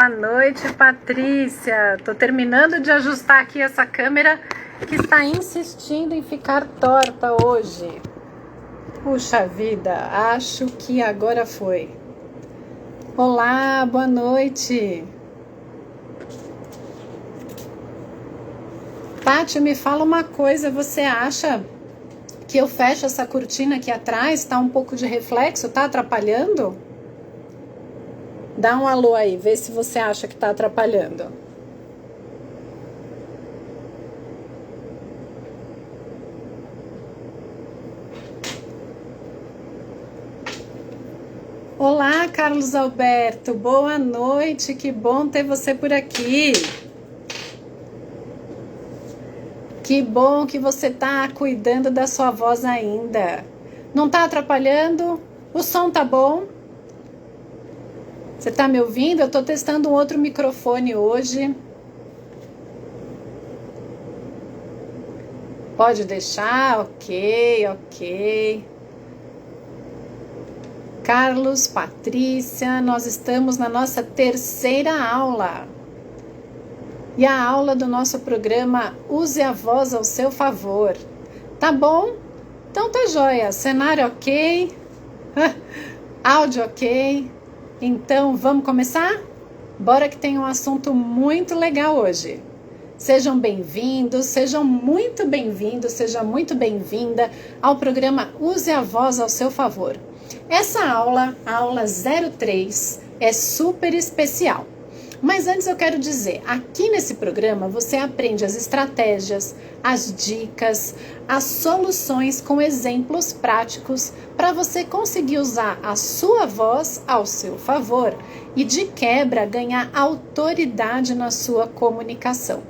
Boa noite, Patrícia. Tô terminando de ajustar aqui essa câmera que está insistindo em ficar torta hoje. Puxa vida, acho que agora foi. Olá, boa noite. Tati, me fala uma coisa, você acha que eu fecho essa cortina aqui atrás? Tá um pouco de reflexo, tá atrapalhando? Dá um alô aí, vê se você acha que tá atrapalhando. Olá, Carlos Alberto, boa noite, que bom ter você por aqui. Que bom que você tá cuidando da sua voz ainda. Não tá atrapalhando? O som tá bom? Você tá me ouvindo? Eu tô testando um outro microfone hoje. Pode deixar? Ok. Carlos, Patrícia, nós estamos na nossa terceira aula. E a aula do nosso programa Use a Voz ao Seu Favor. Tá bom? Então tá joia. Cenário ok. Áudio ok. Então vamos começar? Bora que tem um assunto muito legal hoje. Sejam bem-vindos, seja muito bem-vinda ao programa Use a Voz ao Seu Favor. Essa aula, a aula 03, é super especial. Mas antes eu quero dizer, aqui nesse programa você aprende as estratégias, as dicas, as soluções com exemplos práticos para você conseguir usar a sua voz ao seu favor e de quebra ganhar autoridade na sua comunicação.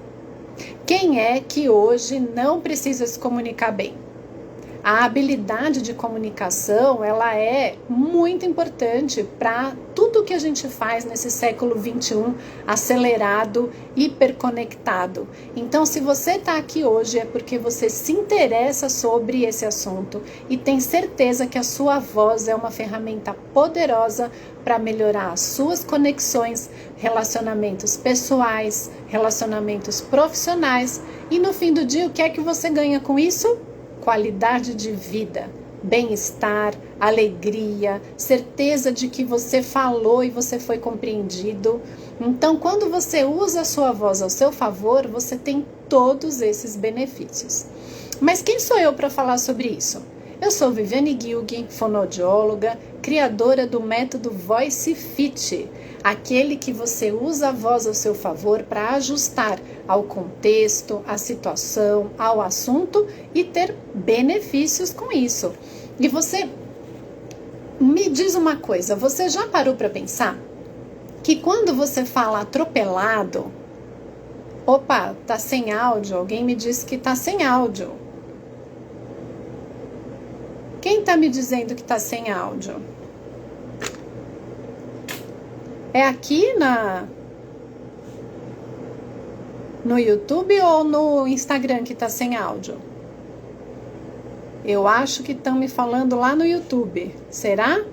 Quem é que hoje não precisa se comunicar bem? A habilidade de comunicação, ela é muito importante para tudo que a gente faz nesse século 21, acelerado, hiperconectado. Então, se você está aqui hoje é porque você se interessa sobre esse assunto e tem certeza que a sua voz é uma ferramenta poderosa para melhorar as suas conexões, relacionamentos pessoais, relacionamentos profissionais. E no fim do dia, o que é que você ganha com isso? Qualidade de vida, bem-estar, alegria, certeza de que você falou e você foi compreendido. Então, quando você usa a sua voz ao seu favor, você tem todos esses benefícios. Mas quem sou eu para falar sobre isso? Eu sou Viviane Gilg, fonoaudióloga, criadora do método Voice Fit, aquele que você usa a voz ao seu favor para ajustar ao contexto, à situação, ao assunto e ter benefícios com isso. E você me diz uma coisa, você já parou para pensar que quando você fala atropelado, opa, tá sem áudio, alguém me disse que tá sem áudio. Quem tá me dizendo que tá sem áudio? É aqui no YouTube ou no Instagram que tá sem áudio? Eu acho que estão me falando lá no YouTube. Será?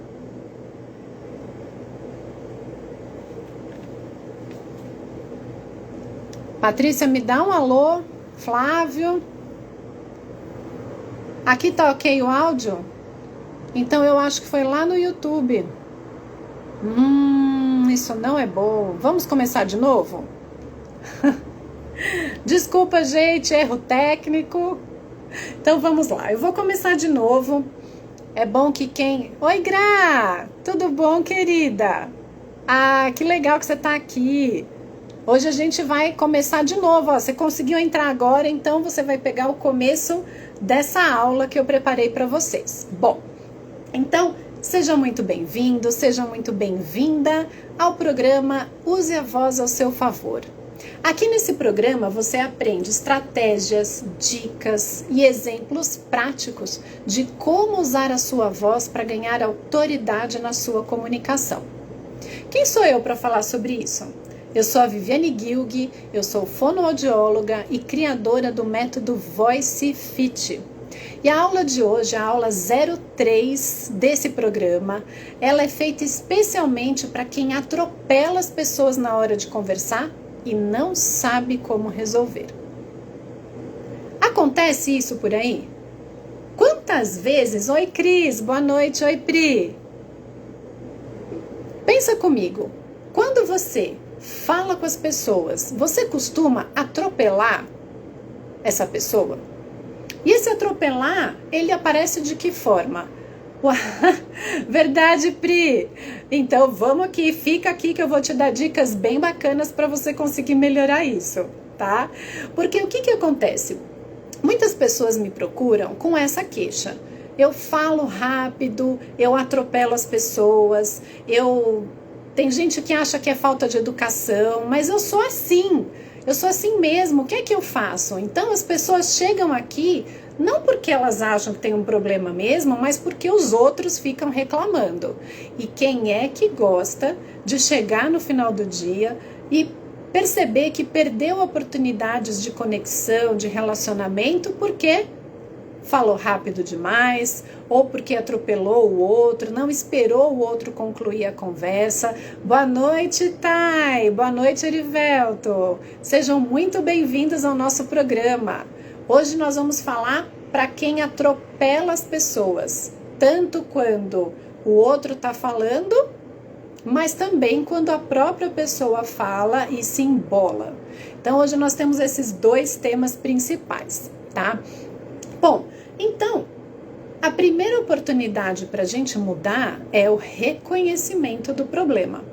Patrícia, me dá um alô. Flávio. Aqui tá ok o áudio? Então eu acho que foi lá no YouTube. Isso não é bom. Vamos começar de novo? Desculpa, gente, erro técnico. Então vamos lá, eu vou começar de novo. É bom que quem... Oi, Gra! Tudo bom, querida? Ah, que legal que você tá aqui. Hoje a gente vai começar de novo, ó. Você conseguiu entrar agora, então você vai pegar o começo dessa aula que eu preparei para vocês. Bom, então seja muito bem-vindo, seja muito bem-vinda ao programa Use a Voz ao Seu Favor. Aqui nesse programa você aprende estratégias, dicas e exemplos práticos de como usar a sua voz para ganhar autoridade na sua comunicação. Quem sou eu para falar sobre isso? Eu sou a Viviane Gilg, eu sou fonoaudióloga e criadora do método Voice Fit. E a aula de hoje, a aula 03 desse programa, ela é feita especialmente para quem atropela as pessoas na hora de conversar e não sabe como resolver. Acontece isso por aí? Quantas vezes? Oi, Cris, boa noite, oi, Pri. Pensa comigo, quando você fala com as pessoas, você costuma atropelar essa pessoa? E esse atropelar, ele aparece de que forma? Verdade, Pri. Então vamos aqui, fica aqui que eu vou te dar dicas bem bacanas para você conseguir melhorar isso, tá? Porque o que acontece? Muitas pessoas me procuram com essa queixa. Eu falo rápido, eu atropelo as pessoas, tem gente que acha que é falta de educação, mas eu sou assim mesmo, o que é que eu faço? Então as pessoas chegam aqui não porque elas acham que tem um problema mesmo, mas porque os outros ficam reclamando. E quem é que gosta de chegar no final do dia e perceber que perdeu oportunidades de conexão, de relacionamento, porque falou rápido demais, ou porque atropelou o outro, não esperou o outro concluir a conversa. Boa noite, Thay. Boa noite, Erivelto. Sejam muito bem-vindos ao nosso programa. Hoje nós vamos falar para quem atropela as pessoas, tanto quando o outro está falando, mas também quando a própria pessoa fala e se embola. Então hoje nós temos esses dois temas principais, tá? Bom, então, a primeira oportunidade para a gente mudar é o reconhecimento do problema.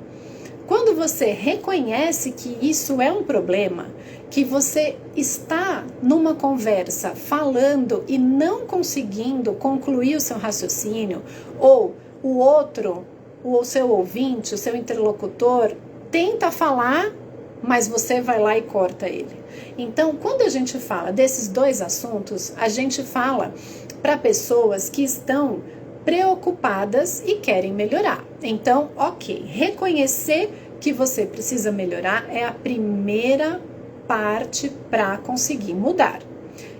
Quando você reconhece que isso é um problema, que você está numa conversa falando e não conseguindo concluir o seu raciocínio, ou o outro, o seu ouvinte, o seu interlocutor, tenta falar, mas você vai lá e corta ele. Então, quando a gente fala desses dois assuntos, a gente fala para pessoas que estão preocupadas e querem melhorar. Então, ok, reconhecer que você precisa melhorar é a primeira parte para conseguir mudar.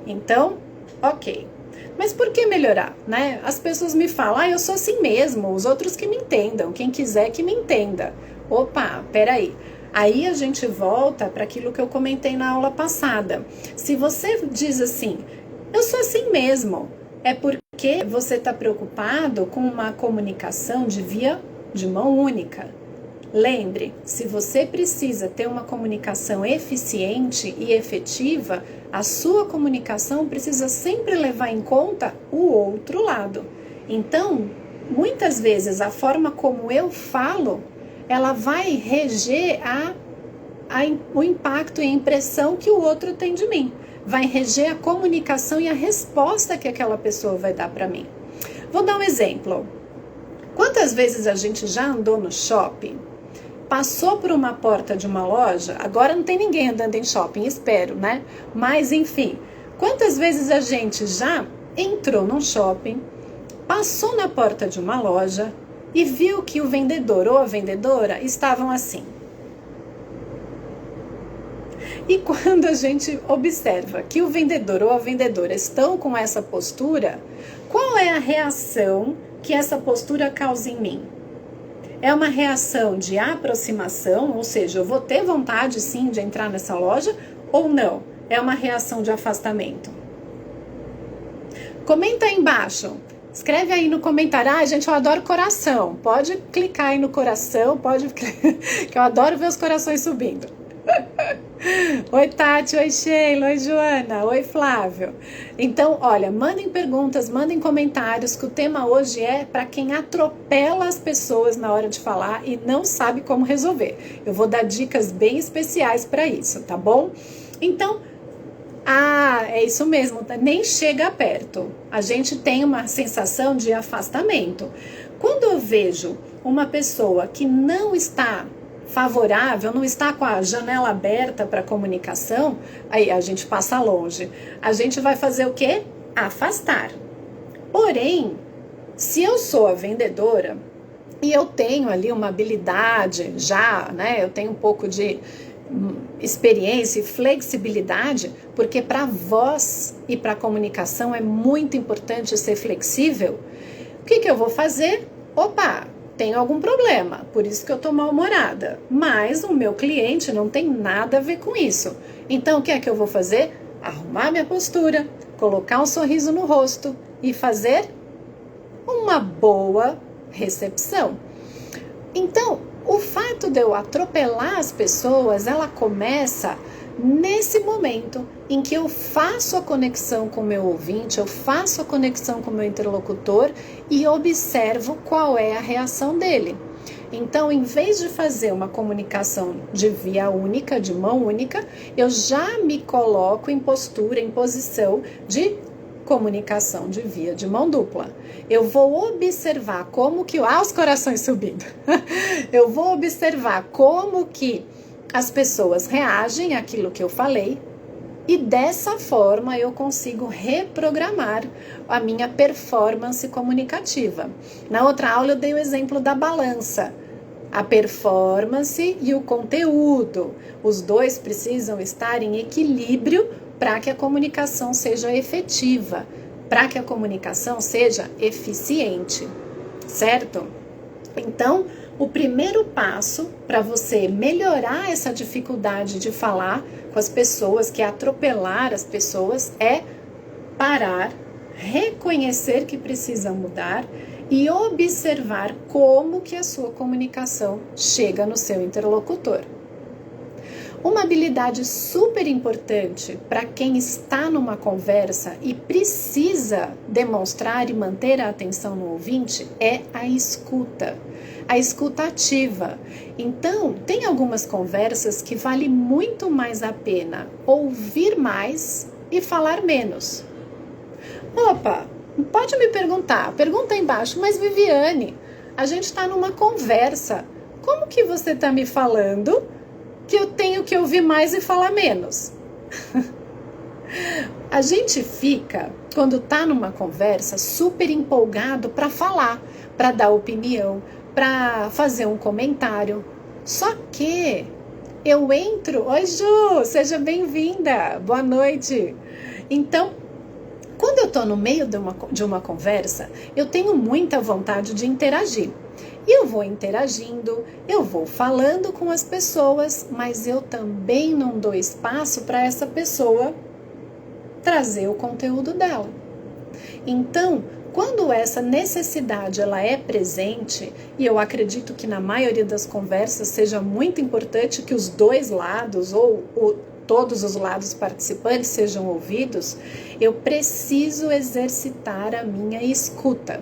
Então, ok. Mas por que melhorar, né? As pessoas me falam, eu sou assim mesmo, os outros que me entendam, quem quiser que me entenda. Opa, peraí. Aí a gente volta para aquilo que eu comentei na aula passada. Se você diz assim, eu sou assim mesmo, é porque você está preocupado com uma comunicação de via de mão única. Lembre, se você precisa ter uma comunicação eficiente e efetiva, a sua comunicação precisa sempre levar em conta o outro lado. Então, muitas vezes a forma como eu falo, ela vai reger o impacto e a impressão que o outro tem de mim. Vai reger a comunicação e a resposta que aquela pessoa vai dar para mim. Vou dar um exemplo. Quantas vezes a gente já andou no shopping, passou por uma porta de uma loja, agora não tem ninguém andando em shopping, espero, né? Mas enfim, quantas vezes a gente já entrou num shopping, passou na porta de uma loja e viu que o vendedor ou a vendedora estavam assim. E quando a gente observa que o vendedor ou a vendedora estão com essa postura, qual é a reação que essa postura causa em mim? É uma reação de aproximação, ou seja, eu vou ter vontade sim de entrar nessa loja ou não? É uma reação de afastamento? Comenta aí embaixo. Escreve aí no comentário. Gente, eu adoro coração. Pode clicar aí no coração, que eu adoro ver os corações subindo. Oi, Tati, oi, Sheila, oi, Joana, oi, Flávio. Então, olha, mandem perguntas, mandem comentários, que o tema hoje é para quem atropela as pessoas na hora de falar e não sabe como resolver. Eu vou dar dicas bem especiais para isso, tá bom? Então, é isso mesmo, nem chega perto. A gente tem uma sensação de afastamento. Quando eu vejo uma pessoa que não está favorável, não está com a janela aberta para comunicação, aí a gente passa longe. A gente vai fazer o quê? Afastar. Porém, se eu sou a vendedora e eu tenho ali uma habilidade já, né? Eu tenho um pouco de experiência e flexibilidade, porque para a voz e para a comunicação é muito importante ser flexível. O que eu vou fazer? Opa, tenho algum problema, por isso que eu estou mal-humorada, mas o meu cliente não tem nada a ver com isso. Então o que é que eu vou fazer? Arrumar minha postura, colocar um sorriso no rosto e fazer uma boa recepção. Então, o fato de eu atropelar as pessoas, ela começa nesse momento em que eu faço a conexão com o meu ouvinte, eu faço a conexão com o meu interlocutor e observo qual é a reação dele. Então, em vez de fazer uma comunicação de via única, de mão única, eu já me coloco em postura, em posição de comunicação de via de mão dupla. Eu vou observar como que... os corações subindo. Eu vou observar como que as pessoas reagem àquilo que eu falei e dessa forma eu consigo reprogramar a minha performance comunicativa. Na outra aula eu dei o exemplo da balança. A performance e o conteúdo. Os dois precisam estar em equilíbrio para que a comunicação seja efetiva, para que a comunicação seja eficiente, certo? Então, o primeiro passo para você melhorar essa dificuldade de falar com as pessoas, que é atropelar as pessoas, é parar, reconhecer que precisa mudar e observar como que a sua comunicação chega no seu interlocutor. Uma habilidade super importante para quem está numa conversa e precisa demonstrar e manter a atenção no ouvinte é a escuta ativa. Então, tem algumas conversas que vale muito mais a pena ouvir mais e falar menos. Opa, pode me perguntar, pergunta aí embaixo, mas Viviane, a gente está numa conversa, como que você está me falando que eu tenho que ouvir mais e falar menos? A gente fica, quando está numa conversa, super empolgado para falar, para dar opinião, para fazer um comentário. Só que eu entro... Oi, Ju, seja bem-vinda, boa noite. Então, quando eu estou no meio de uma conversa, eu tenho muita vontade de interagir. E eu vou interagindo, eu vou falando com as pessoas, mas eu também não dou espaço para essa pessoa trazer o conteúdo dela. Então, quando essa necessidade ela é presente, e eu acredito que na maioria das conversas seja muito importante que os dois lados ou todos os lados participantes sejam ouvidos, eu preciso exercitar a minha escuta.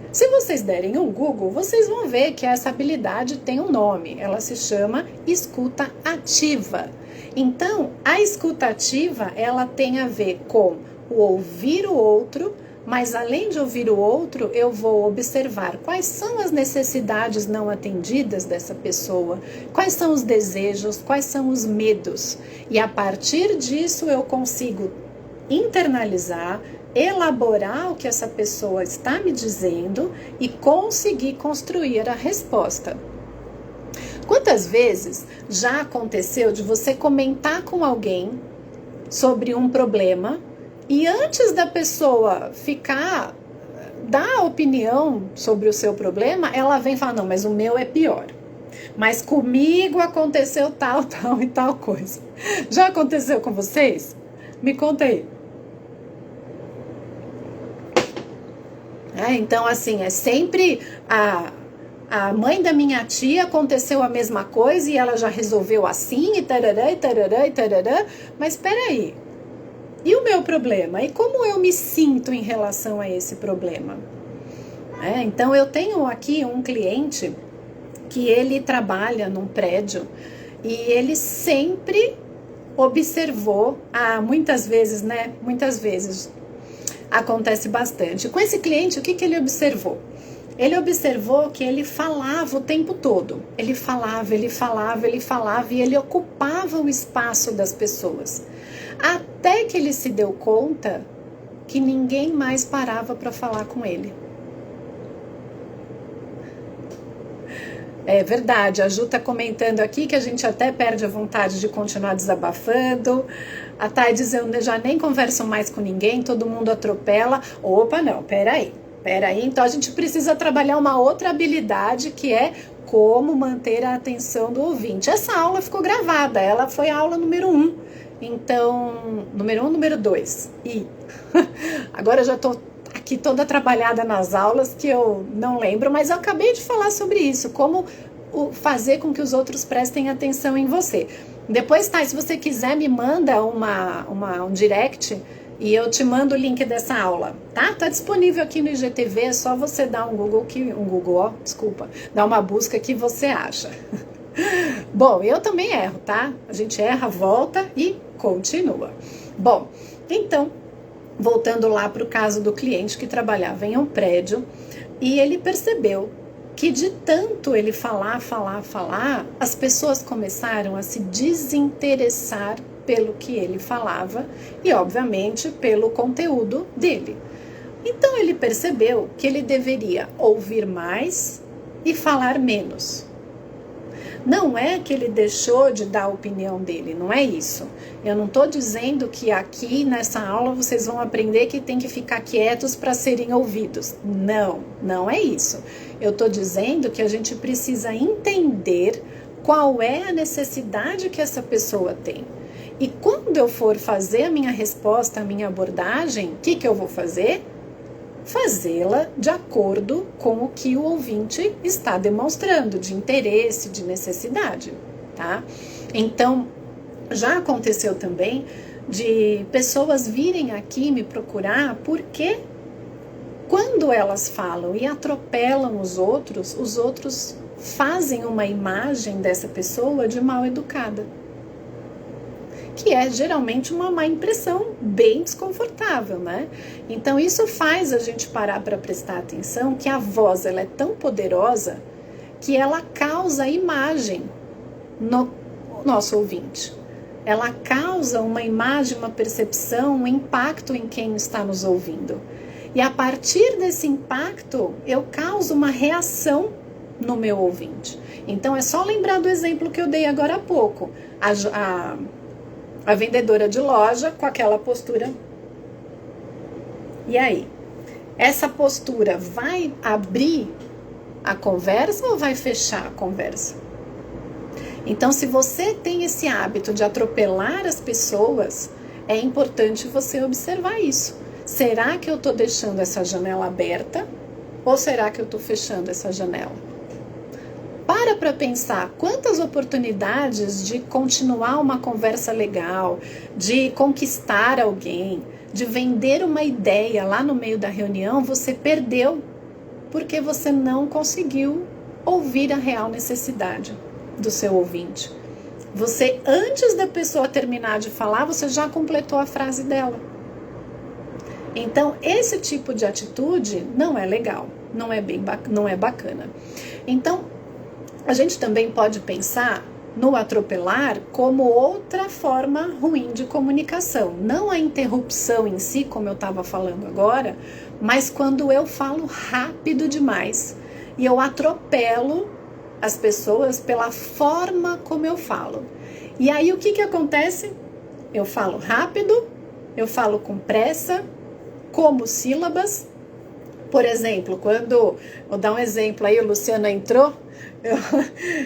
Se vocês derem um Google, vocês vão ver que essa habilidade tem um nome. Ela se chama escuta ativa. Então, a escuta ativa, ela tem a ver com o ouvir o outro, mas além de ouvir o outro, eu vou observar quais são as necessidades não atendidas dessa pessoa, quais são os desejos, quais são os medos. E a partir disso eu consigo internalizar, elaborar o que essa pessoa está me dizendo e conseguir construir a resposta. Quantas vezes já aconteceu de você comentar com alguém sobre um problema e antes da pessoa dar a opinião sobre o seu problema, ela vem falar, não, mas o meu é pior. Mas comigo aconteceu tal, tal e tal coisa. Já aconteceu com vocês? Me conta aí. Então, assim, é sempre a mãe da minha tia aconteceu a mesma coisa e ela já resolveu assim, e tarará, e tarará, e tarará. Mas espera aí. E o meu problema? E como eu me sinto em relação a esse problema? Então, eu tenho aqui um cliente que ele trabalha num prédio e ele sempre observou, muitas vezes, acontece bastante. Com esse cliente, o que ele observou? Ele observou que ele falava o tempo todo. Ele falava e ele ocupava o espaço das pessoas. Até que ele se deu conta que ninguém mais parava para falar com ele. É verdade, a Ju tá comentando aqui que a gente até perde a vontade de continuar desabafando. A Thay diz, eu já nem converso mais com ninguém, todo mundo atropela. Opa, não, peraí. Então a gente precisa trabalhar uma outra habilidade que é como manter a atenção do ouvinte. Essa aula ficou gravada, ela foi a aula número 1. Então, número 1, número 2. E agora eu já tô aqui toda trabalhada nas aulas que eu não lembro, mas eu acabei de falar sobre isso, como fazer com que os outros prestem atenção em você. Depois, tá, se você quiser, me manda um direct e eu te mando o link dessa aula, tá? Tá disponível aqui no IGTV, é só você dar dar uma busca que você acha. Bom, eu também erro, tá? A gente erra, volta e continua. Bom, então, voltando lá para o caso do cliente que trabalhava em um prédio e ele percebeu que de tanto ele falar, as pessoas começaram a se desinteressar pelo que ele falava e, obviamente, pelo conteúdo dele. Então, ele percebeu que ele deveria ouvir mais e falar menos. Não é que ele deixou de dar a opinião dele, não é isso. Eu não estou dizendo que aqui nessa aula vocês vão aprender que tem que ficar quietos para serem ouvidos. Não é isso. Eu estou dizendo que a gente precisa entender qual é a necessidade que essa pessoa tem. E quando eu for fazer a minha resposta, a minha abordagem, o que eu vou fazer? Fazê-la de acordo com o que o ouvinte está demonstrando, de interesse, de necessidade, tá? Então, já aconteceu também de pessoas virem aqui me procurar porque quando elas falam e atropelam os outros fazem uma imagem dessa pessoa de mal educada, que é geralmente uma má impressão bem desconfortável, né? Então isso faz a gente parar para prestar atenção que a voz ela é tão poderosa que ela causa imagem no nosso ouvinte. Ela causa uma imagem, uma percepção, um impacto em quem está nos ouvindo. E a partir desse impacto, eu causo uma reação no meu ouvinte. Então é só lembrar do exemplo que eu dei agora há pouco. A vendedora de loja com aquela postura. E aí? Essa postura vai abrir a conversa ou vai fechar a conversa? Então, se você tem esse hábito de atropelar as pessoas, é importante você observar isso. Será que eu estou deixando essa janela aberta ou será que eu estou fechando essa janela? Para pensar quantas oportunidades de continuar uma conversa legal, de conquistar alguém, de vender uma ideia lá no meio da reunião, você perdeu porque você não conseguiu ouvir a real necessidade do seu ouvinte. Você, antes da pessoa terminar de falar, você já completou a frase dela. Então, esse tipo de atitude não é legal, não é bacana. Então, a gente também pode pensar no atropelar como outra forma ruim de comunicação. Não a interrupção em si, como eu estava falando agora, mas quando eu falo rápido demais e eu atropelo as pessoas pela forma como eu falo. E aí o que acontece? Eu falo rápido, eu falo com pressa, como sílabas. Por exemplo, vou dar um exemplo aí, o Luciano entrou,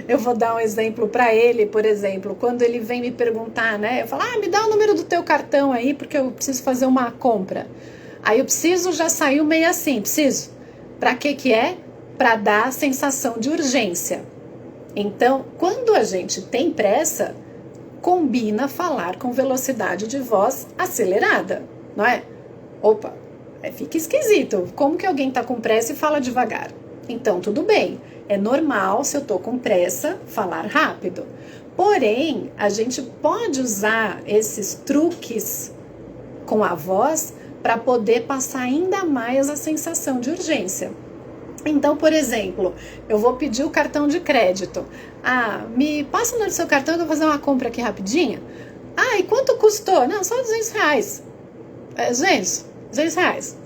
eu vou dar um exemplo para ele, por exemplo, quando ele vem me perguntar, né, eu falo, me dá o número do teu cartão aí, porque eu preciso fazer uma compra. Aí eu preciso, já saiu meio assim, preciso. Para que é? Para dar a sensação de urgência. Então, quando a gente tem pressa, combina falar com velocidade de voz acelerada, não é? Opa! Fica esquisito. Como que alguém está com pressa e fala devagar? Então, tudo bem. É normal, se eu estou com pressa, falar rápido. Porém, a gente pode usar esses truques com a voz para poder passar ainda mais a sensação de urgência. Então, por exemplo, eu vou pedir o cartão de crédito. Me passa o número do seu cartão que eu vou fazer uma compra aqui rapidinho. E quanto custou? Não, só R$200. 200 reais.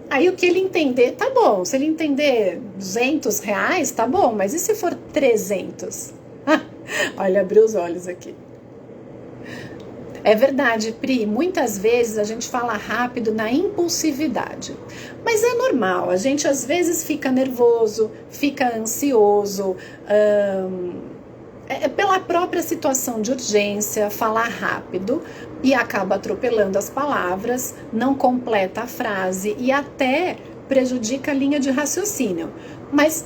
Aí o que ele entender, tá bom. Se ele entender R$ 200, tá bom. Mas e se for 300? Olha, abriu os olhos aqui. É verdade, Pri, muitas vezes a gente fala rápido na impulsividade, mas é normal, a gente às vezes fica nervoso, fica ansioso, pela própria situação de urgência, falar rápido e acaba atropelando as palavras, não completa a frase e até prejudica a linha de raciocínio, mas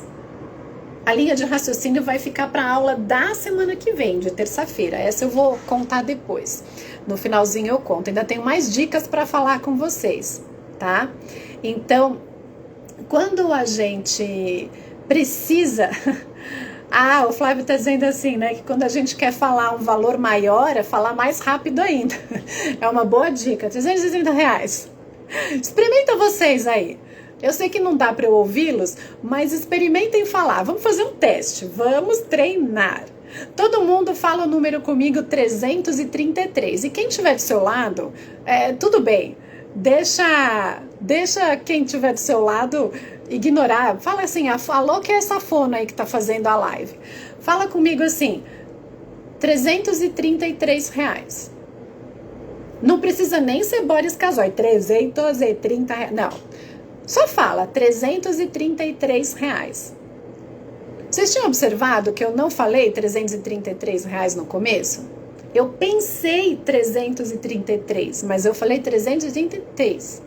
a linha de raciocínio vai ficar para a aula da semana que vem, de terça-feira. Essa eu vou contar depois. No finalzinho eu conto. Ainda tenho mais dicas para falar com vocês, tá? Então, quando a gente precisa... o Flávio está dizendo assim, né? Que quando a gente quer falar um valor maior, é falar mais rápido ainda. É uma boa dica. R$330. Experimenta vocês aí. Eu sei que não dá para eu ouvi-los, mas experimentem falar. Vamos fazer um teste, vamos treinar. Todo mundo fala o número comigo, 333. E quem estiver do seu lado, tudo bem. Deixa quem estiver do seu lado ignorar. Fala assim, falou que é essa fona aí que tá fazendo a live. Fala comigo assim, R$333. Não precisa nem ser Boris Casoy, R$330. Não. Só fala R$333. Vocês tinham observado que eu não falei R$333 no começo? Eu pensei 333, mas eu falei 333.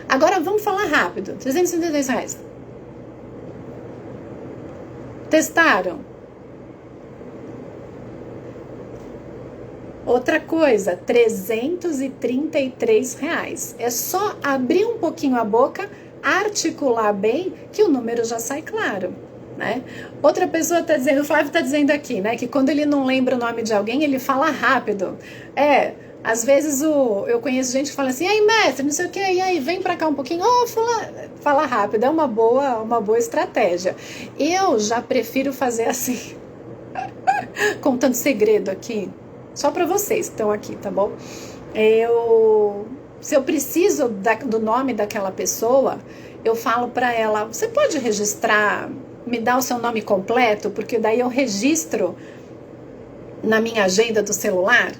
Agora vamos falar rápido. R$333. Testaram? Outra coisa, R$333. É só abrir um pouquinho a boca, articular bem, que o número já sai claro, né? Outra pessoa está dizendo, o Flávio está dizendo aqui, né, que quando ele não lembra o nome de alguém, ele fala rápido. Às vezes eu conheço gente que fala assim, aí mestre, não sei o que, e aí, vem pra cá um pouquinho, fala rápido, é uma boa estratégia. Eu já prefiro fazer assim, contando segredo aqui, só para vocês que estão aqui, tá bom? Se eu preciso do nome daquela pessoa, eu falo para ela, você pode registrar, me dar o seu nome completo, porque daí eu registro na minha agenda do celular,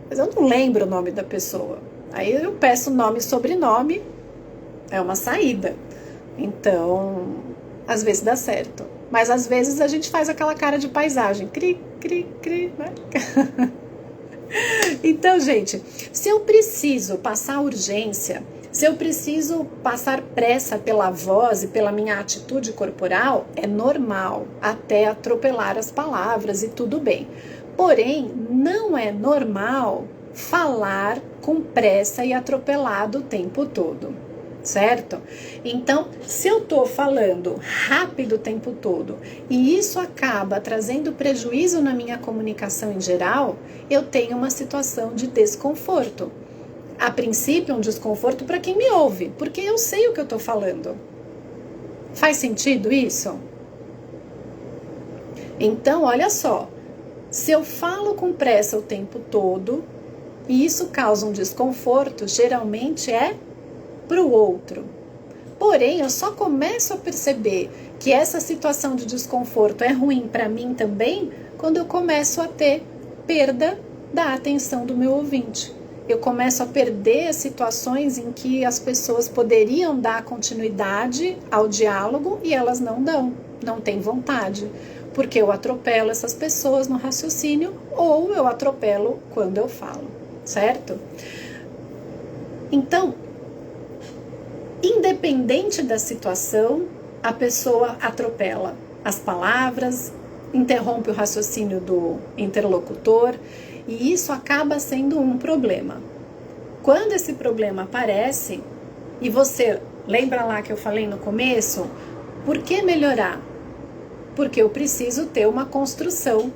mas eu não lembro o nome da pessoa. Aí eu peço nome e sobrenome, é uma saída. Então, às vezes dá certo. Mas às vezes a gente faz aquela cara de paisagem. Cri, cri, cri, né? Então, gente, se eu preciso passar urgência, se eu preciso passar pressa pela voz e pela minha atitude corporal, é normal, até atropelar as palavras e tudo bem. Porém, não é normal falar com pressa e atropelado o tempo todo. Certo? Então, se eu tô falando rápido o tempo todo e isso acaba trazendo prejuízo na minha comunicação em geral, eu tenho uma situação de desconforto. A princípio, um desconforto para quem me ouve, porque eu sei o que eu tô falando. Faz sentido isso? Então, olha só, se eu falo com pressa o tempo todo e isso causa um desconforto, geralmente é para o outro. Porém, eu só começo a perceber que essa situação de desconforto é ruim para mim também quando eu começo a ter perda da atenção do meu ouvinte. Eu começo a perder as situações em que as pessoas poderiam dar continuidade ao diálogo e elas não dão, não têm vontade, porque eu atropelo essas pessoas no raciocínio ou eu atropelo quando eu falo, certo? Então, independente da situação, a pessoa atropela as palavras, interrompe o raciocínio do interlocutor e isso acaba sendo um problema. Quando esse problema aparece, e você lembra lá que eu falei no começo, por que melhorar? Porque eu preciso ter uma construção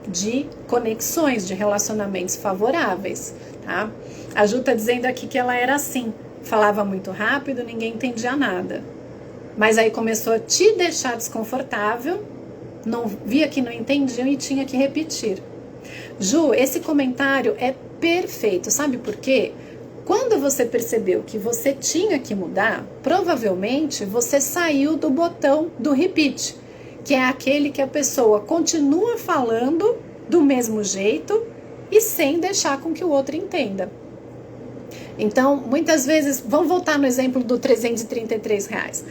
de conexões, de relacionamentos favoráveis, tá? A Ju tá dizendo aqui que ela era assim, falava muito rápido, ninguém entendia nada. Mas aí começou a te deixar desconfortável, não via que não entendiam e tinha que repetir. Ju, esse comentário é perfeito, sabe por quê? Quando você percebeu que você tinha que mudar, provavelmente você saiu do botão do repeat, que é aquele que a pessoa continua falando do mesmo jeito e sem deixar com que o outro entenda. Então, muitas vezes, vamos voltar no exemplo do R$333.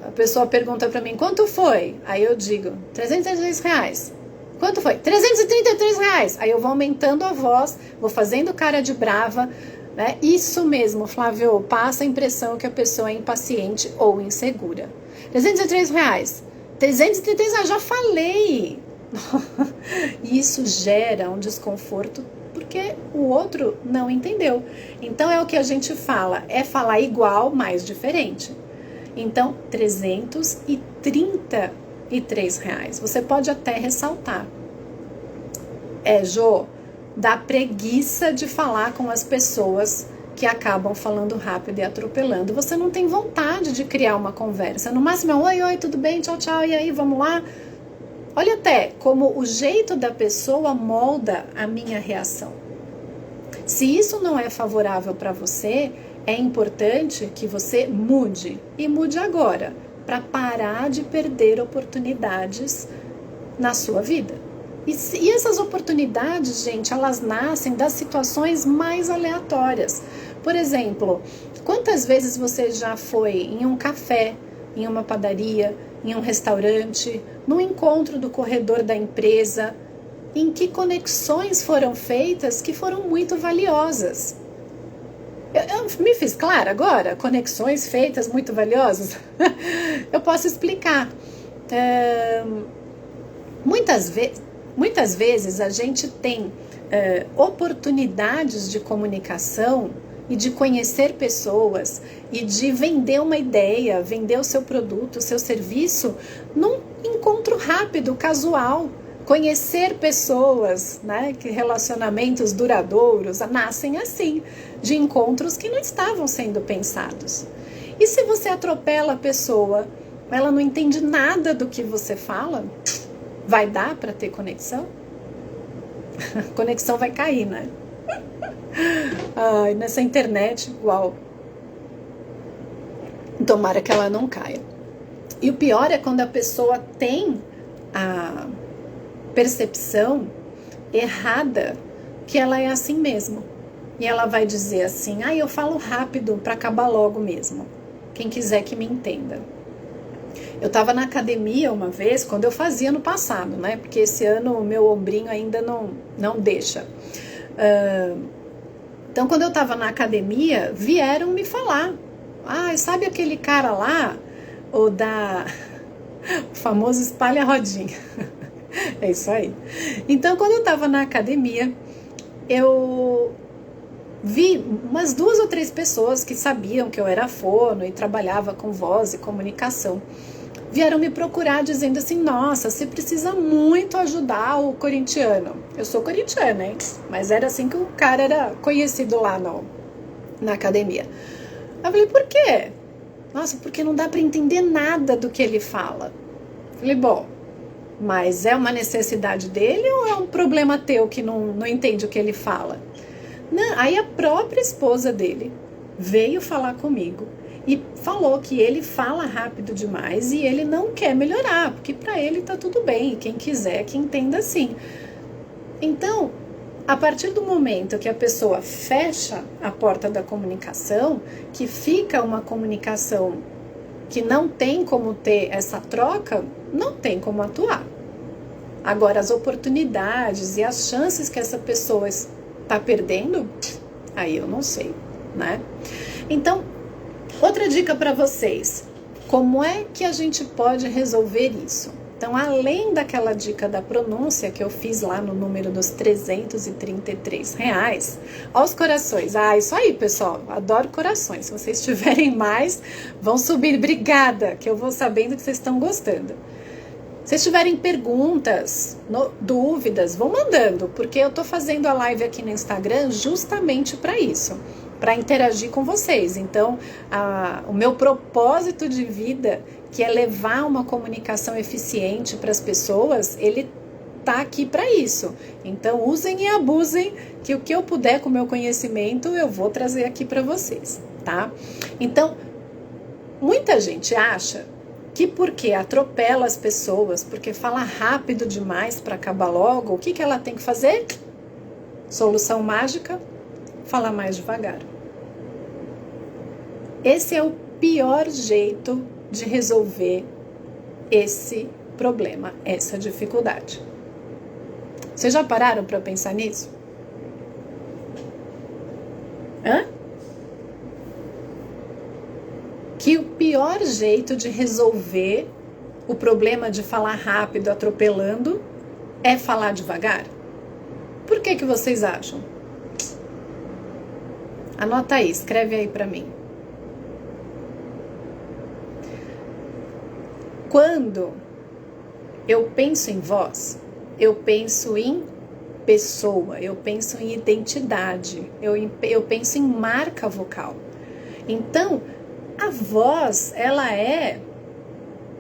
A pessoa pergunta para mim, quanto foi? Aí eu digo, R$333. Quanto foi? R$333. Aí eu vou aumentando a voz, vou fazendo cara de brava, né? Isso mesmo, Flávio, passa a impressão que a pessoa é impaciente ou insegura. R$303. R$333, já falei. Isso gera um desconforto porque o outro não entendeu. Então é o que a gente fala, é falar igual, mas diferente. Então, R$333. Você pode até ressaltar. Jô, dá preguiça de falar com as pessoas que acabam falando rápido e atropelando. Você não tem vontade de criar uma conversa. No máximo é oi, tudo bem, tchau, tchau, e aí, vamos lá? Olha até como o jeito da pessoa molda a minha reação. Se isso não é favorável para você, é importante que você mude. E mude agora, para parar de perder oportunidades na sua vida. E essas oportunidades, gente, elas nascem das situações mais aleatórias. Por exemplo, quantas vezes você já foi em um café, em uma padaria, em um restaurante, no encontro do corredor da empresa, em que conexões foram feitas que foram muito valiosas? Eu me fiz clara agora? Conexões feitas muito valiosas? Eu posso explicar. Muitas vezes a gente tem oportunidades de comunicação e de conhecer pessoas e de vender uma ideia, vender o seu produto, o seu serviço num encontro rápido, casual. Conhecer pessoas, né, que relacionamentos duradouros nascem assim, de encontros que não estavam sendo pensados. E se você atropela a pessoa, ela não entende nada do que você fala, vai dar para ter conexão? A conexão vai cair, né? Ai, nessa internet, uau. Tomara que ela não caia. E o pior é quando a pessoa tem a percepção errada que ela é assim mesmo. E ela vai dizer assim, eu falo rápido para acabar logo mesmo. Quem quiser que me entenda. Eu estava na academia uma vez, quando eu fazia no passado, né? Porque esse ano o meu ombrinho ainda não deixa. Então, quando eu estava na academia, vieram me falar. Sabe aquele cara lá? O famoso espalha rodinha. É isso aí. Então, quando eu estava na academia, eu vi umas 2 ou 3 pessoas que sabiam que eu era fono e trabalhava com voz e comunicação. Vieram me procurar dizendo assim, nossa, você precisa muito ajudar o corintiano. Eu sou corintiana, hein? Mas era assim que o cara era conhecido lá na academia. Eu falei, por quê? Nossa, porque não dá para entender nada do que ele fala. Eu falei, bom, mas é uma necessidade dele ou é um problema teu que não entende o que ele fala? Não, aí a própria esposa dele veio falar comigo e falou que ele fala rápido demais e ele não quer melhorar, porque para ele tá tudo bem, quem quiser que entenda assim. Então, a partir do momento que a pessoa fecha a porta da comunicação, que fica uma comunicação que não tem como ter essa troca, não tem como atuar. Agora, as oportunidades e as chances que essa pessoa está perdendo, aí eu não sei, né? Então, outra dica para vocês, como é que a gente pode resolver isso? Então, além daquela dica da pronúncia que eu fiz lá no número dos R$333, ó os corações. Isso aí, pessoal, adoro corações. Se vocês tiverem mais, vão subir. Obrigada, que eu vou sabendo que vocês estão gostando. Se vocês tiverem perguntas, dúvidas, vão mandando, porque eu tô fazendo a live aqui no Instagram justamente para isso, para interagir com vocês. Então, o meu propósito de vida, que é levar uma comunicação eficiente para as pessoas, ele tá aqui para isso. Então usem e abusem, que o que eu puder com o meu conhecimento eu vou trazer aqui para vocês, tá? Então, muita gente acha que porque atropela as pessoas, porque fala rápido demais para acabar logo, o que ela tem que fazer? Solução mágica? Falar mais devagar. Esse é o pior jeito de resolver esse problema, essa dificuldade. Vocês já pararam para pensar nisso? Que o pior jeito de resolver o problema de falar rápido, atropelando, é falar devagar? Por que vocês acham? Anota aí, escreve aí para mim. Quando eu penso em voz, eu penso em pessoa, eu penso em identidade, eu penso em marca vocal. Então, a voz, ela é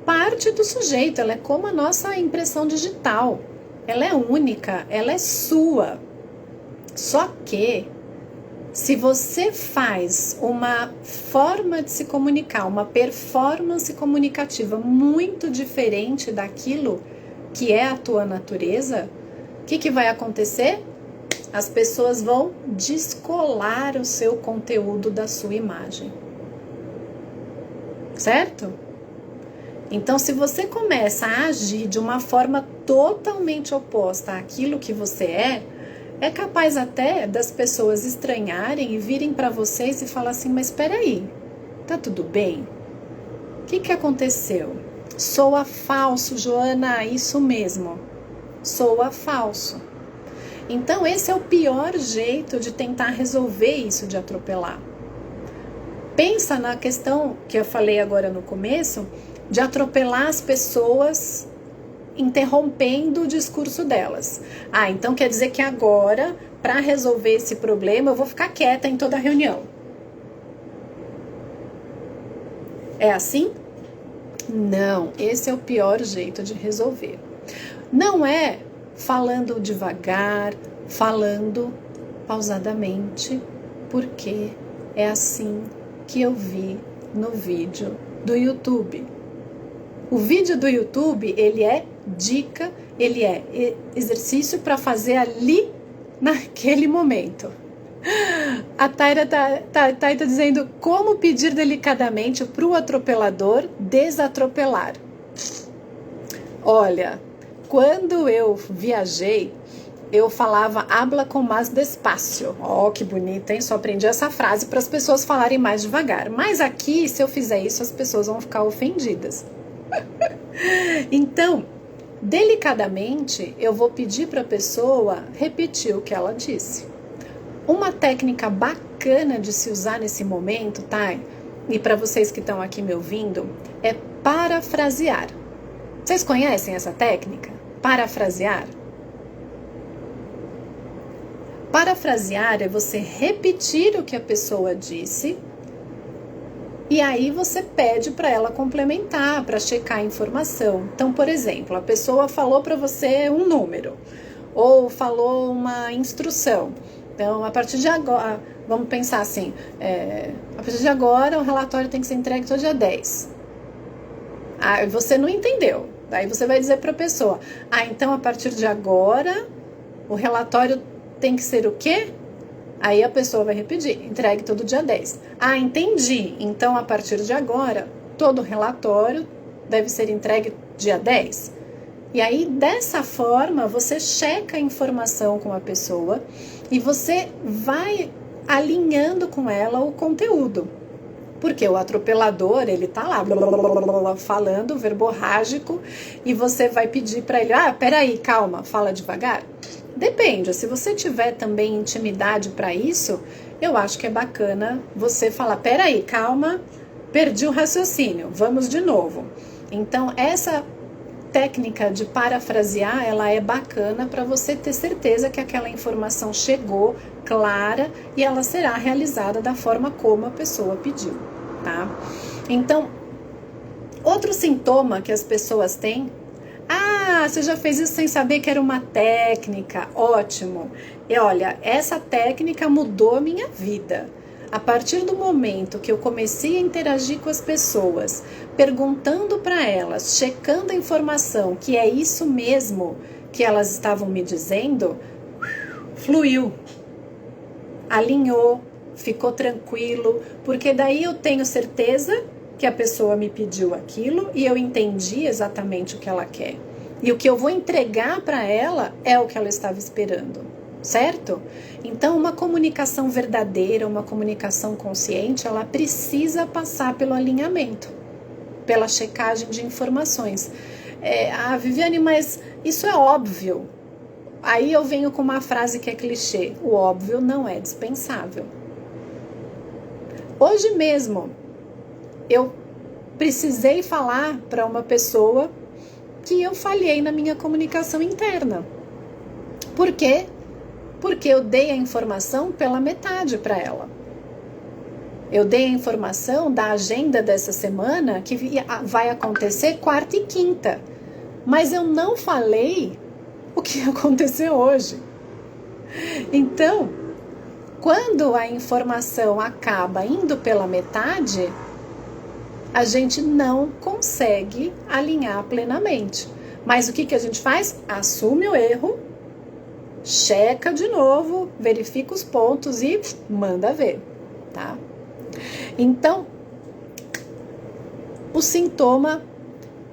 parte do sujeito, ela é como a nossa impressão digital. Ela é única, ela é sua. Só que, se você faz uma forma de se comunicar, uma performance comunicativa muito diferente daquilo que é a tua natureza, o que vai acontecer? As pessoas vão descolar o seu conteúdo da sua imagem. Certo? Então, se você começa a agir de uma forma totalmente oposta àquilo que você é capaz até das pessoas estranharem e virem para vocês e falar assim, mas espera aí, tá tudo bem? O que aconteceu? Soa falso, Joana, isso mesmo. Soa falso. Então, esse é o pior jeito de tentar resolver isso de atropelar. Pensa na questão que eu falei agora no começo, de atropelar as pessoas interrompendo o discurso delas. Então quer dizer que agora, para resolver esse problema, eu vou ficar quieta em toda a reunião. É assim? Não, esse é o pior jeito de resolver. Não é falando devagar, falando pausadamente, porque é assim que eu vi no vídeo do YouTube. O vídeo do YouTube, ele é dica, ele é exercício para fazer ali, naquele momento. A Taira tá dizendo como pedir delicadamente para o atropelador desatropelar. Olha, quando eu viajei, eu falava habla com mais despacio. Ó, que bonita, hein? Só aprendi essa frase para as pessoas falarem mais devagar. Mas aqui, se eu fizer isso, as pessoas vão ficar ofendidas. Então, delicadamente, eu vou pedir para a pessoa repetir o que ela disse. Uma técnica bacana de se usar nesse momento, tá? E para vocês que estão aqui me ouvindo, é parafrasear. Vocês conhecem essa técnica? Parafrasear? Parafrasear é você repetir o que a pessoa disse e aí você pede para ela complementar, para checar a informação. Então, por exemplo, a pessoa falou para você um número ou falou uma instrução. Então, a partir de agora, vamos pensar assim, a partir de agora o relatório tem que ser entregue todo dia 10. Você não entendeu. Daí você vai dizer para a pessoa, então a partir de agora o relatório tem que ser o quê? Aí a pessoa vai repetir, entregue todo dia 10. Entendi. Então, a partir de agora, todo relatório deve ser entregue dia 10. E aí, dessa forma, você checa a informação com a pessoa e você vai alinhando com ela o conteúdo. Porque o atropelador, ele tá lá blá, blá, blá, blá, falando, verborrágico, e você vai pedir para ele, peraí, calma, fala devagar. Depende, se você tiver também intimidade para isso, eu acho que é bacana você falar, peraí, calma, perdi o raciocínio, vamos de novo. Então, essa técnica de parafrasear, ela é bacana para você ter certeza que aquela informação chegou clara e ela será realizada da forma como a pessoa pediu, tá? Então, outro sintoma que as pessoas têm, Ah, você já fez isso sem saber que era uma técnica. Ótimo. E olha, essa técnica mudou a minha vida. A partir do momento que eu comecei a interagir com as pessoas, perguntando para elas, checando a informação, que é isso mesmo que elas estavam me dizendo, fluiu, alinhou, ficou tranquilo, porque daí eu tenho certeza que a pessoa me pediu aquilo e eu entendi exatamente o que ela quer. E o que eu vou entregar para ela é o que ela estava esperando, certo? Então, uma comunicação verdadeira, uma comunicação consciente, ela precisa passar pelo alinhamento, pela checagem de informações. Viviane, mas isso é óbvio. Aí eu venho com uma frase que é clichê: o óbvio não é dispensável. Hoje mesmo, eu precisei falar para uma pessoa que eu falhei na minha comunicação interna. Por quê? Porque eu dei a informação pela metade para ela. Eu dei a informação da agenda dessa semana que vai acontecer quarta e quinta. Mas eu não falei o que aconteceu hoje. Então, quando a informação acaba indo pela metade, a gente não consegue alinhar plenamente. Mas o que a gente faz? Assume o erro, checa de novo, verifica os pontos e manda ver, tá? Então, o sintoma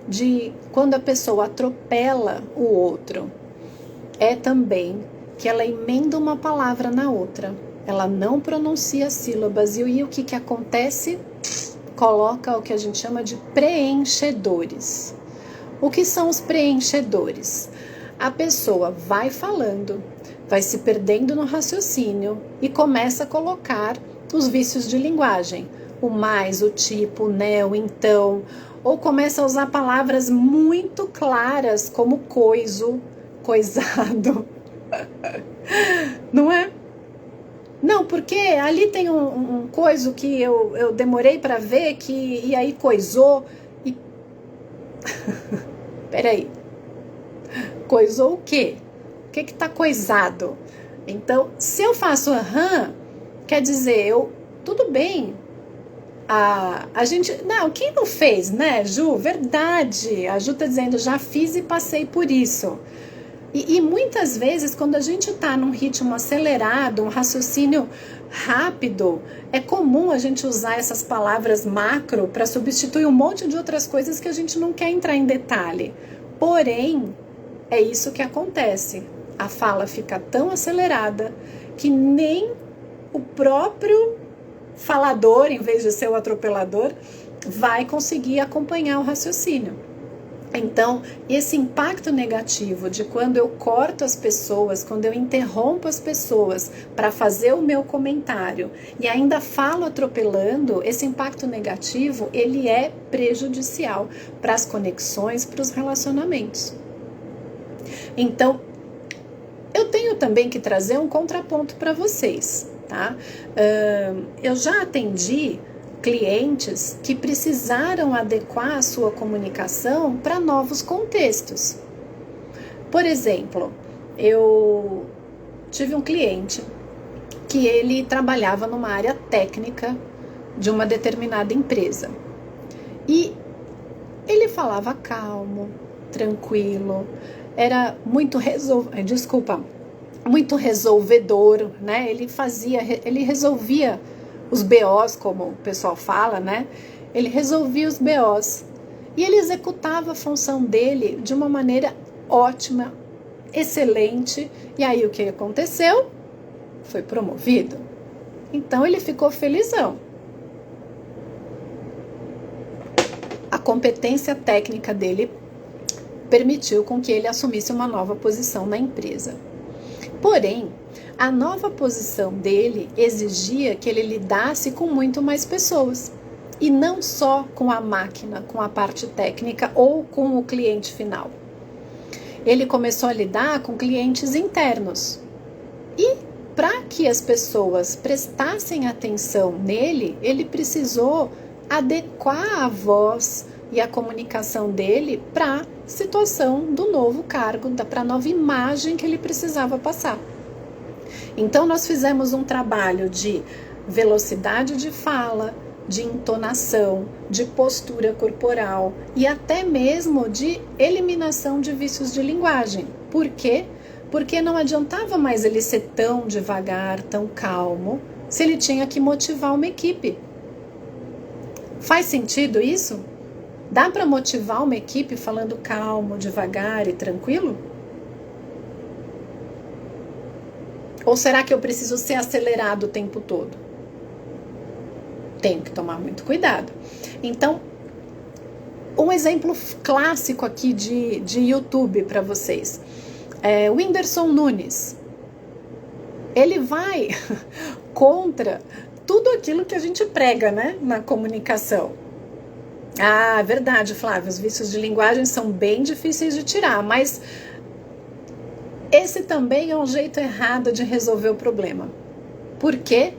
de quando a pessoa atropela o outro é também que ela emenda uma palavra na outra. Ela não pronuncia sílabas e o que acontece? Coloca o que a gente chama de preenchedores. O que são os preenchedores? A pessoa vai falando, vai se perdendo no raciocínio e começa a colocar os vícios de linguagem. O mais, o tipo, o né, o então. Ou começa a usar palavras muito claras como coiso, coisado. Não é? Não, porque ali tem um coiso que eu demorei para ver e aí coisou e... Peraí. Coisou o quê? O que tá coisado? Então, se eu faço aham, quer dizer, tudo bem. A gente... Não, quem não fez, né, Ju? Verdade. A Ju tá dizendo, já fiz e passei por isso. E muitas vezes, quando a gente está num ritmo acelerado, um raciocínio rápido, é comum a gente usar essas palavras macro para substituir um monte de outras coisas que a gente não quer entrar em detalhe. Porém, é isso que acontece. A fala fica tão acelerada que nem o próprio falador, em vez de ser o atropelador, vai conseguir acompanhar o raciocínio. Então, esse impacto negativo de quando eu corto as pessoas, quando eu interrompo as pessoas para fazer o meu comentário e ainda falo atropelando, esse impacto negativo, ele é prejudicial para as conexões, para os relacionamentos. Então, eu tenho também que trazer um contraponto para vocês, tá? Eu já atendi clientes que precisaram adequar a sua comunicação para novos contextos. Por exemplo, eu tive um cliente que ele trabalhava numa área técnica de uma determinada empresa. E ele falava calmo, tranquilo, era muito muito resolvedor, né? Ele resolvia os BOs, como o pessoal fala, né? Ele resolvia os BOs. E ele executava a função dele de uma maneira ótima, excelente. E aí o que aconteceu? Foi promovido. Então ele ficou felizão. A competência técnica dele permitiu com que ele assumisse uma nova posição na empresa. Porém, a nova posição dele exigia que ele lidasse com muito mais pessoas. E não só com a máquina, com a parte técnica ou com o cliente final. Ele começou a lidar com clientes internos. E para que as pessoas prestassem atenção nele, ele precisou adequar a voz e a comunicação dele para situação do novo cargo, para a nova imagem que ele precisava passar. Então, nós fizemos um trabalho de velocidade de fala, de entonação, de postura corporal e até mesmo de eliminação de vícios de linguagem. Por quê? Porque não adiantava mais ele ser tão devagar, tão calmo, se ele tinha que motivar uma equipe. Faz sentido isso? Dá para motivar uma equipe falando calmo, devagar e tranquilo? Ou será que eu preciso ser acelerado o tempo todo? Tenho que tomar muito cuidado. Então, um exemplo clássico aqui de YouTube para vocês. O Whindersson Nunes. Ele vai contra tudo aquilo que a gente prega, né, na comunicação. Ah, verdade, Flávia, os vícios de linguagem são bem difíceis de tirar, mas esse também é um jeito errado de resolver o problema. Por quê?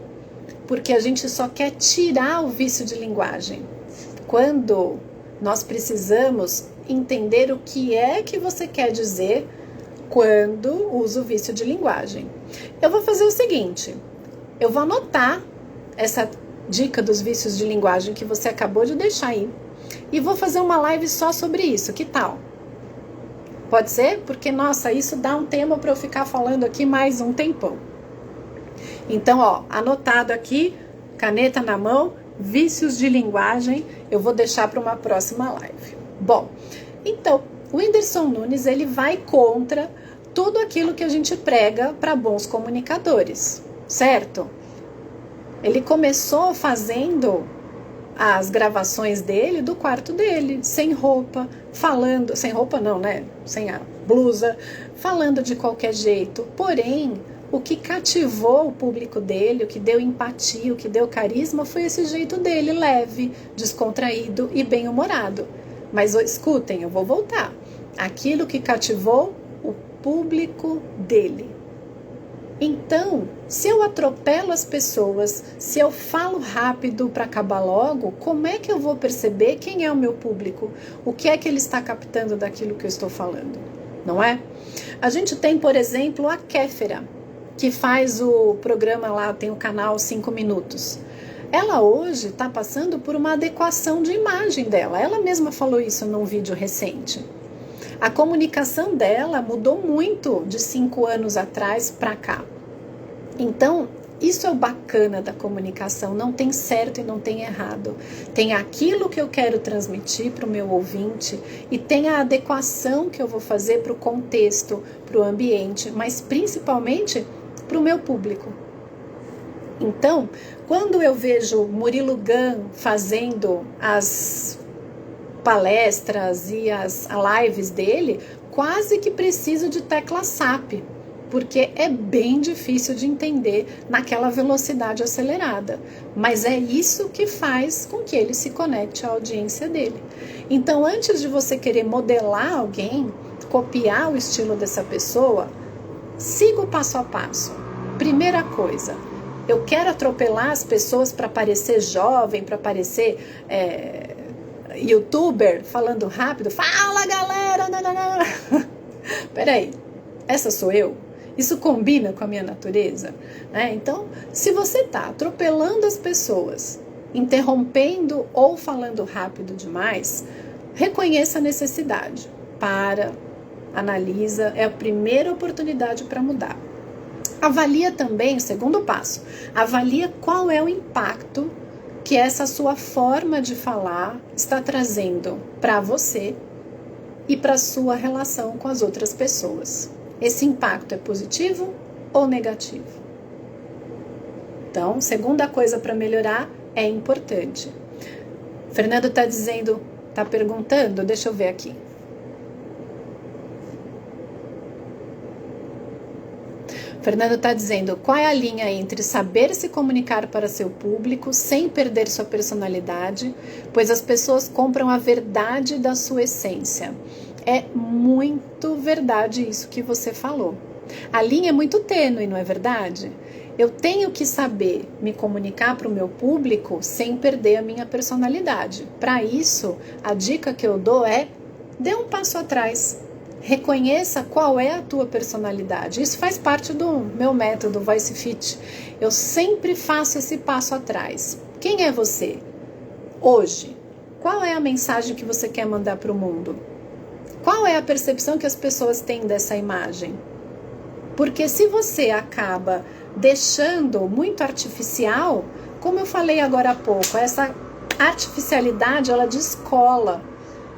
Porque a gente só quer tirar o vício de linguagem, quando nós precisamos entender o que é que você quer dizer quando usa o vício de linguagem. Eu vou fazer o seguinte, eu vou anotar essa dica dos vícios de linguagem que você acabou de deixar aí e vou fazer uma live só sobre isso, que tal? Pode ser? Porque, nossa, isso dá um tema para eu ficar falando aqui mais um tempão. Então, ó, anotado aqui, caneta na mão, vícios de linguagem, eu vou deixar para uma próxima live. Bom, então, o Whindersson Nunes, ele vai contra tudo aquilo que a gente prega para bons comunicadores, certo? Ele começou fazendo as gravações dele do quarto dele, sem roupa, falando, sem roupa não, né? Sem a blusa, falando de qualquer jeito. Porém, o que cativou o público dele, o que deu empatia, o que deu carisma, foi esse jeito dele, leve, descontraído e bem-humorado. Mas escutem, eu vou voltar. Aquilo que cativou o público dele. Então, se eu atropelo as pessoas, se eu falo rápido para acabar logo, como é que eu vou perceber quem é o meu público? O que é que ele está captando daquilo que eu estou falando? Não é? A gente tem, por exemplo, a Kéfera, que faz o programa lá, tem o canal 5 Minutos. Ela hoje está passando por uma adequação de imagem dela. Ela mesma falou isso num vídeo recente. A comunicação dela mudou muito de 5 anos atrás para cá. Então, isso é o bacana da comunicação. Não tem certo e não tem errado. Tem aquilo que eu quero transmitir para o meu ouvinte e tem a adequação que eu vou fazer para o contexto, para o ambiente, mas principalmente para o meu público. Então, quando eu vejo Murilo Gun fazendo as palestras e as lives dele, quase que preciso de tecla SAP, porque é bem difícil de entender naquela velocidade acelerada, mas é isso que faz com que ele se conecte à audiência dele. Então, antes de você querer modelar alguém, copiar o estilo dessa pessoa, siga o passo a passo. Primeira coisa, eu quero atropelar as pessoas para parecer jovem, para parecer youtuber, falando rápido. Fala, galera! Peraí, essa sou eu? Isso combina com a minha natureza? Então, se você está atropelando as pessoas, interrompendo ou falando rápido demais, reconheça a necessidade. Para, analisa, é a primeira oportunidade para mudar. Avalia também, o segundo passo, avalia qual é o impacto que essa sua forma de falar está trazendo para você e para a sua relação com as outras pessoas. Esse impacto é positivo ou negativo? Então, segunda coisa para melhorar é importante. Fernando está dizendo, está perguntando, deixa eu ver aqui. Fernando está dizendo, qual é a linha entre saber se comunicar para seu público sem perder sua personalidade, pois as pessoas compram a verdade da sua essência. É muito verdade isso que você falou. A linha é muito tênue, não é verdade? Eu tenho que saber me comunicar para o meu público sem perder a minha personalidade. Para isso, a dica que eu dou é dê um passo atrás. Reconheça qual é a tua personalidade. Isso faz parte do meu método Voice Fit. Eu sempre faço esse passo atrás. Quem é você hoje? Qual é a mensagem que você quer mandar para o mundo? Qual é a percepção que as pessoas têm dessa imagem? Porque se você acaba deixando muito artificial, como eu falei agora há pouco, essa artificialidade, ela descola.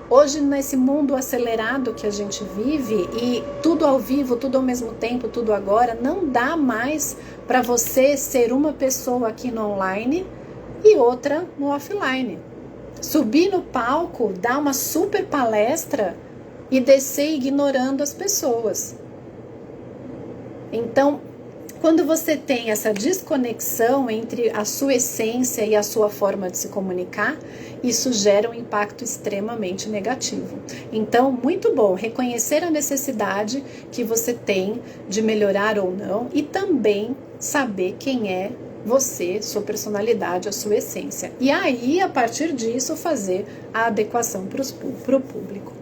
Hoje, nesse mundo acelerado que a gente vive, e tudo ao vivo, tudo ao mesmo tempo, tudo agora, não dá mais para você ser uma pessoa aqui no online e outra no offline. Subir no palco, dar uma super palestra e descer ignorando as pessoas. Então, quando você tem essa desconexão entre a sua essência e a sua forma de se comunicar, isso gera um impacto extremamente negativo. Então, muito bom reconhecer a necessidade que você tem de melhorar ou não e também saber quem é você, sua personalidade, a sua essência. E aí, a partir disso, fazer a adequação para o público.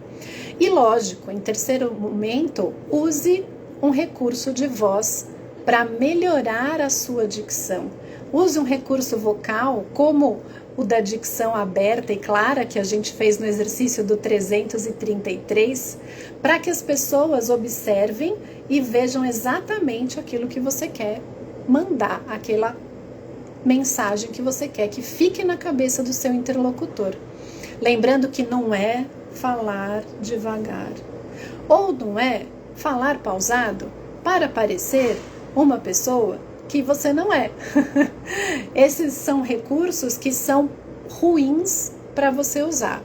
E lógico, em terceiro momento, use um recurso de voz para melhorar a sua dicção. Use um recurso vocal como o da dicção aberta e clara que a gente fez no exercício do 333, para que as pessoas observem e vejam exatamente aquilo que você quer mandar, aquela mensagem que você quer que fique na cabeça do seu interlocutor. Lembrando que não é falar devagar, ou não é falar pausado para parecer uma pessoa que você não é. Esses são recursos que são ruins para você usar.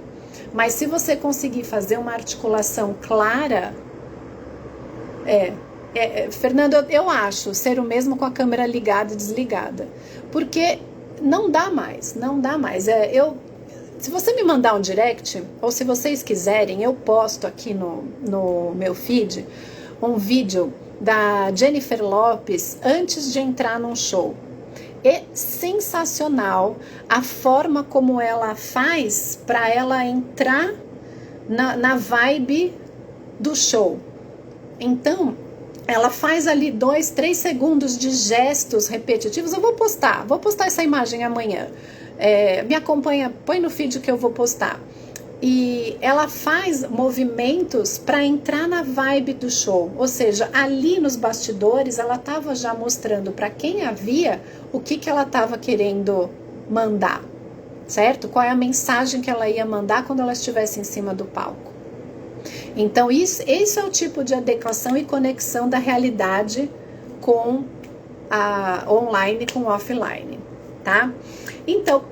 Mas se você conseguir fazer uma articulação clara, Fernando, eu acho ser o mesmo com a câmera ligada e desligada. Porque não dá mais. Se você me mandar um direct, ou se vocês quiserem, eu posto aqui no meu feed um vídeo da Jennifer Lopez antes de entrar num show. É sensacional a forma como ela faz para ela entrar na vibe do show. Então, ela faz ali 2, 3 segundos de gestos repetitivos. Eu vou postar essa imagem amanhã. Me acompanha, põe no feed que eu vou postar. E ela faz movimentos para entrar na vibe do show. Ou seja, ali nos bastidores ela estava já mostrando para quem havia o que ela estava querendo mandar, certo? Qual é a mensagem que ela ia mandar quando ela estivesse em cima do palco. Então, esse é o tipo de adequação e conexão da realidade com a online, com o offline, tá? Então,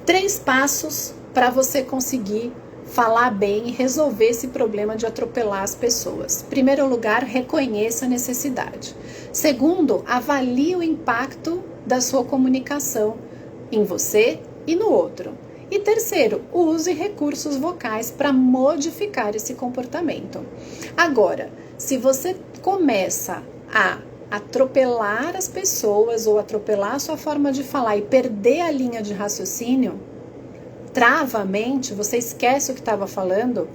3 passos para você conseguir falar bem e resolver esse problema de atropelar as pessoas. Primeiro lugar, reconheça a necessidade. Segundo, avalie o impacto da sua comunicação em você e no outro. E terceiro, use recursos vocais para modificar esse comportamento. Agora, se você começa a atropelar as pessoas ou atropelar a sua forma de falar e perder a linha de raciocínio, trava a mente, você esquece o que estava falando,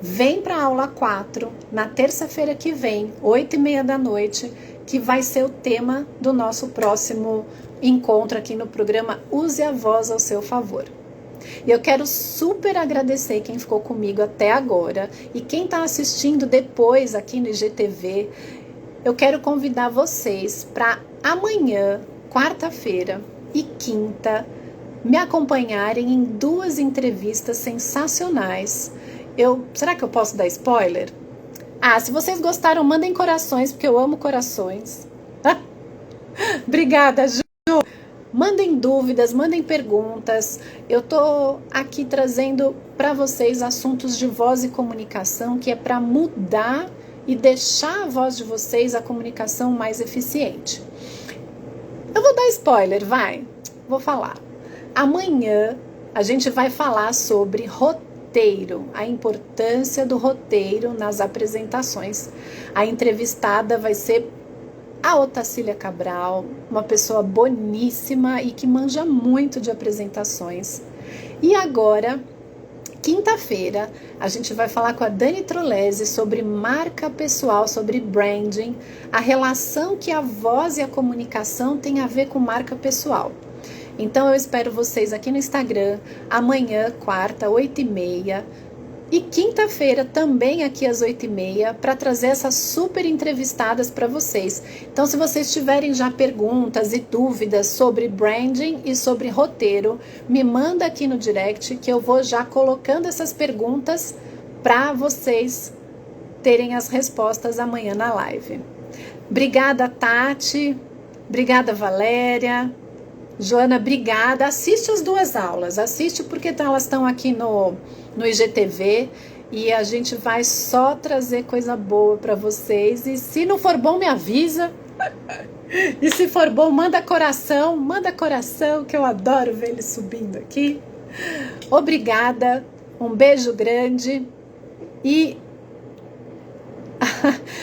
vem para a aula 4, na terça-feira que vem, 8h30 da noite, que vai ser o tema do nosso próximo encontro aqui no programa Use a Voz ao Seu Favor. E eu quero super agradecer quem ficou comigo até agora e quem está assistindo depois aqui no IGTV. Eu quero convidar vocês para amanhã, quarta-feira e quinta, me acompanharem em 2 entrevistas sensacionais. Será que eu posso dar spoiler? Se vocês gostaram, mandem corações, porque eu amo corações. Obrigada, Ju. Mandem dúvidas, mandem perguntas. Eu tô aqui trazendo para vocês assuntos de voz e comunicação, que é para mudar e deixar a voz de vocês, a comunicação mais eficiente. Eu vou dar spoiler, vou falar. Amanhã a gente vai falar sobre roteiro, a importância do roteiro nas apresentações. A entrevistada vai ser a Otacília Cabral, uma pessoa boníssima e que manja muito de apresentações. E agora quinta-feira, a gente vai falar com a Dani Trolese sobre marca pessoal, sobre branding, a relação que a voz e a comunicação tem a ver com marca pessoal. Então, eu espero vocês aqui no Instagram, amanhã, quarta, 8h30, e quinta-feira também aqui às 8h30, para trazer essas super entrevistadas para vocês. Então, se vocês tiverem já perguntas e dúvidas sobre branding e sobre roteiro, me manda aqui no direct que eu vou já colocando essas perguntas para vocês terem as respostas amanhã na live. Obrigada, Tati. Obrigada, Valéria. Joana, obrigada. Assiste as duas aulas. Assiste porque elas estão aqui no IGTV e a gente vai só trazer coisa boa para vocês. E se não for bom, me avisa. E se for bom, manda coração, que eu adoro ver ele subindo aqui. Obrigada, um beijo grande. E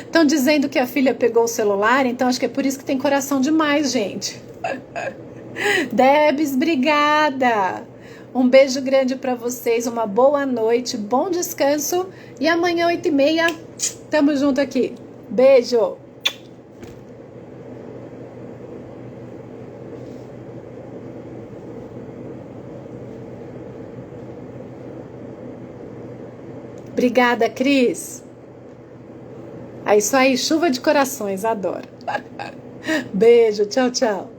estão dizendo que a filha pegou o celular, então acho que é por isso que tem coração demais, gente. Debs, obrigada. Um beijo grande para vocês, uma boa noite, bom descanso e amanhã 8h30 tamo junto aqui. Beijo. Obrigada, Cris. É isso aí, chuva de corações, adoro. Beijo, tchau, tchau.